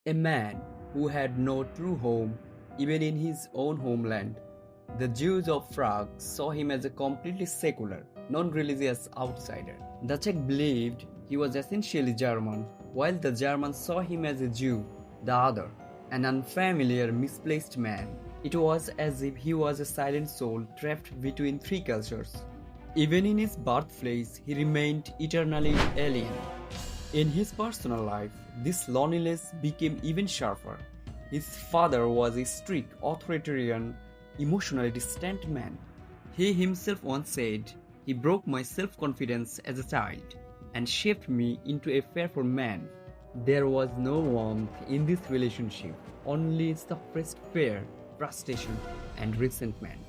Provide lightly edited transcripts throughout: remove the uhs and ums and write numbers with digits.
a man who had no true home even in his own homeland. The Jews of Prague saw him as a completely secular, non-religious outsider. The Czech believed he was essentially German, while the Germans saw him as a Jew, the other, an unfamiliar, misplaced man. It was as if he was a silent soul trapped between three cultures. Even in his birthplace, he remained eternally alien. In his personal life, this loneliness became even sharper. His father was a strict, authoritarian, emotionally distant man. He himself once said, "He broke my self confidence as a child and shaped me into a fearful man." There was no warmth in this relationship, only suppressed fear, frustration, and resentment.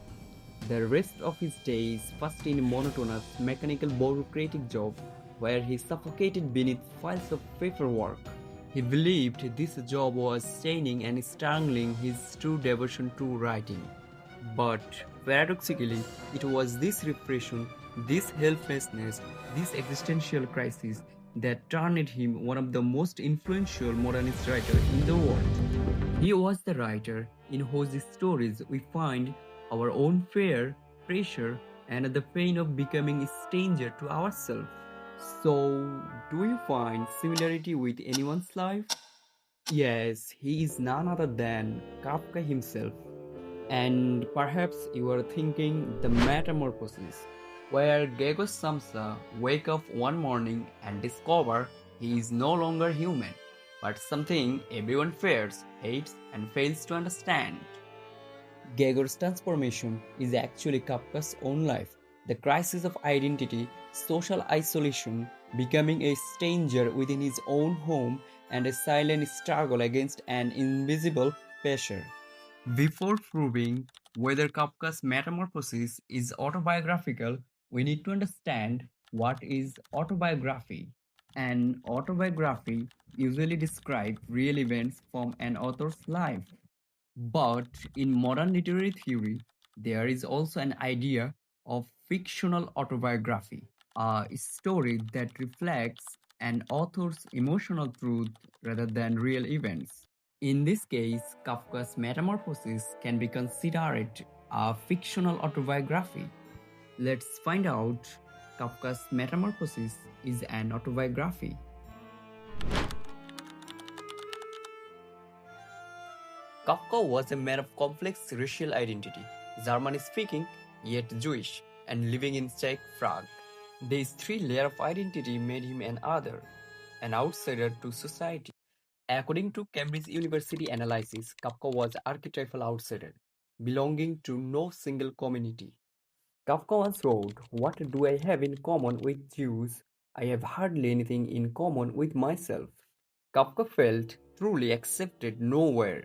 The rest of his days passed in a monotonous, mechanical, bureaucratic job where he suffocated beneath files of paperwork. He believed this job was staining and strangling his true devotion to writing. But paradoxically, it was this repression, this helplessness, this existential crisis that turned him one of the most influential modernist writers in the world. He was the writer in whose stories we find our own fear, pressure, and the pain of becoming a stranger to ourselves. So, do you find similarity with anyone's life? Yes, he is none other than Kafka himself. And perhaps you are thinking the Metamorphosis, where Gregor Samsa wake up one morning and discover he is no longer human, but something everyone fears, hates, and fails to understand. Gregor's transformation is actually Kafka's own life, the crisis of identity, social isolation, becoming a stranger within his own home, and a silent struggle against an invisible pressure. Before proving whether Kafka's Metamorphosis is autobiographical, we need to understand what is autobiography. An autobiography usually describes real events from an author's life. But in modern literary theory, there is also an idea of fictional autobiography, a story that reflects an author's emotional truth rather than real events. In this case, Kafka's Metamorphosis can be considered a fictional autobiography. Let's find out. Kafka's Metamorphosis is an autobiography. Kafka was a man of complex racial identity, German speaking, yet Jewish, and living in Czech Prague. These three layers of identity made him an other, an outsider to society. According to Cambridge University analysis, Kafka was an archetypal outsider, belonging to no single community. Kafka once wrote, "What do I have in common with Jews? I have hardly anything in common with myself." Kafka felt truly accepted nowhere,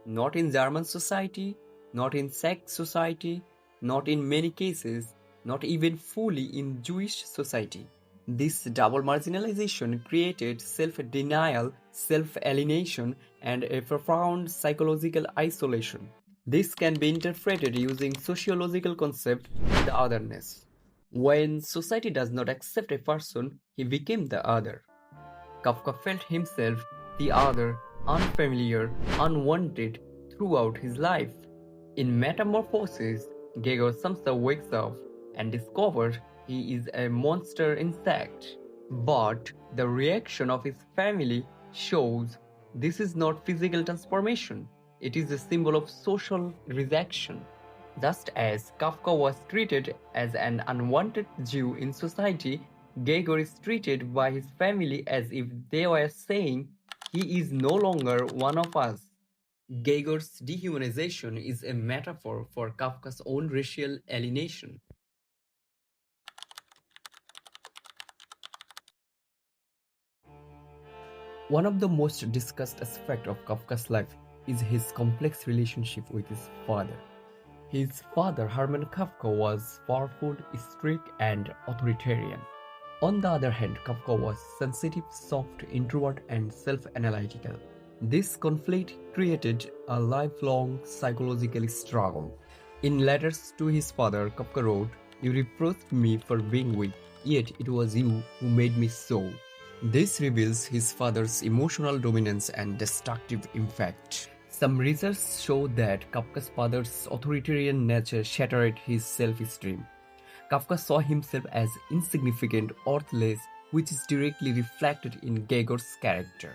not in German society, not in Czech society, not in many cases, not even fully in Jewish society. This double marginalization created self-denial, self-alienation, and a profound psychological isolation. This can be interpreted using sociological concept the otherness. When society does not accept a person, he became the other. Kafka felt himself the other, unfamiliar, unwanted throughout his life. In Metamorphosis, Gregor Samsa wakes up and discovers he is a monster insect. But the reaction of his family shows this is not physical transformation, it is a symbol of social rejection. Just as Kafka was treated as an unwanted Jew in society, Gregor is treated by his family as if they were saying, "He is no longer one of us." Gregor's dehumanization is a metaphor for Kafka's own racial alienation. One of the most discussed aspects of Kafka's life is his complex relationship with his father. His father, Hermann Kafka, was powerful, strict, and authoritarian. On the other hand, Kafka was sensitive, soft, introvert, and self-analytical. This conflict created a lifelong psychological struggle. In letters to his father, Kafka wrote, "You reproached me for being weak, yet it was you who made me so." This reveals his father's emotional dominance and destructive impact. Some research show that Kafka's father's authoritarian nature shattered his self-esteem. Kafka saw himself as insignificant, worthless, which is directly reflected in Geiger's character.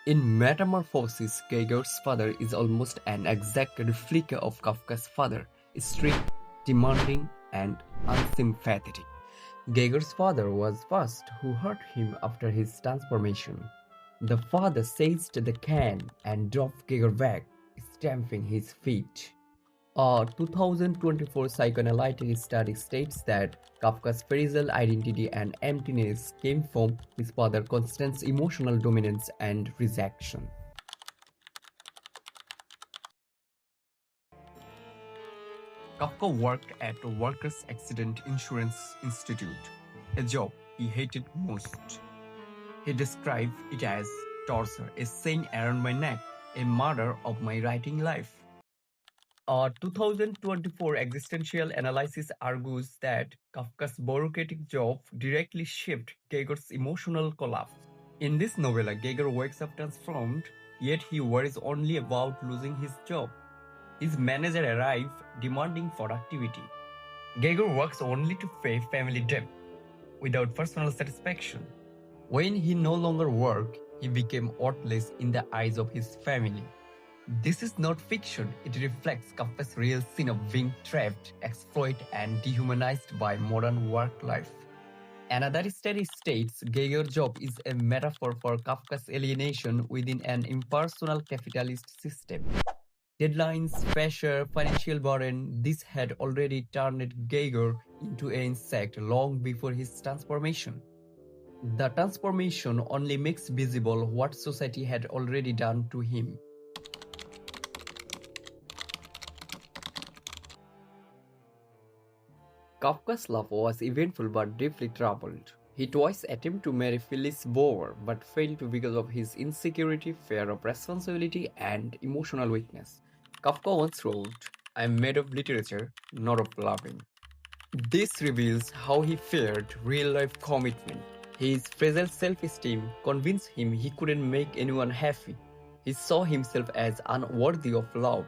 In Metamorphosis, Geiger's father is almost an exact replica of Kafka's father, strict, demanding, and unsympathetic. Geiger's father was first who hurt him after his transformation. The father seized the can and dropped Geiger back, stamping his feet. A 2024 psychoanalytic study states that Kafka's perennial identity and emptiness came from his father's constant emotional dominance and rejection. Kafka worked at a Workers' Accident Insurance Institute, a job he hated most. He described it as torture, a chain around my neck, a murder of my writing life. A 2024 existential analysis argues that Kafka's bureaucratic job directly shaped Geiger's emotional collapse. In this novella, Geiger wakes up transformed, yet he worries only about losing his job. His manager arrives, demanding productivity. Geiger works only to pay family debt, without personal satisfaction. When he no longer worked, he became worthless in the eyes of his family. This is not fiction, it reflects Kafka's real sin of being trapped, exploited, and dehumanized by modern work life. Another study states Geiger's job is a metaphor for Kafka's alienation within an impersonal capitalist system. Deadlines, pressure, financial burden, this had already turned Geiger into an insect long before his transformation. The transformation only makes visible what society had already done to him. Kafka's love was eventful but deeply troubled. He twice attempted to marry Phyllis Bower but failed because of his insecurity, fear of responsibility, and emotional weakness. Kafka once wrote, "I am made of literature, not of loving." This reveals how he feared real-life commitment. His fragile self-esteem convinced him he couldn't make anyone happy. He saw himself as unworthy of love.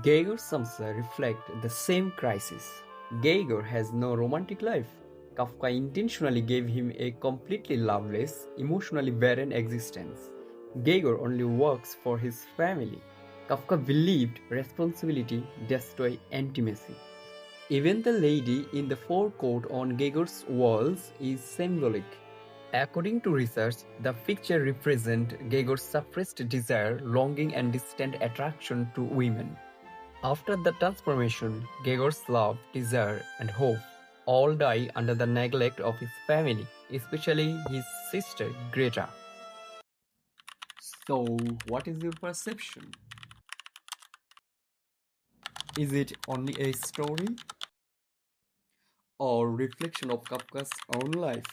Geiger's Samsa reflect the same crisis. Geiger has no romantic life. Kafka intentionally gave him a completely loveless, emotionally barren existence. Geiger only works for his family. Kafka believed responsibility destroys intimacy. Even the lady in the forecourt on Geiger's walls is symbolic. According to research, the picture represents Geiger's suppressed desire, longing, and distant attraction to women. After the transformation, Geiger's love, desire, and hope all die under the neglect of his family, especially his sister Greta. So, what is your perception? Is it only a story or reflection of Kafka's own life?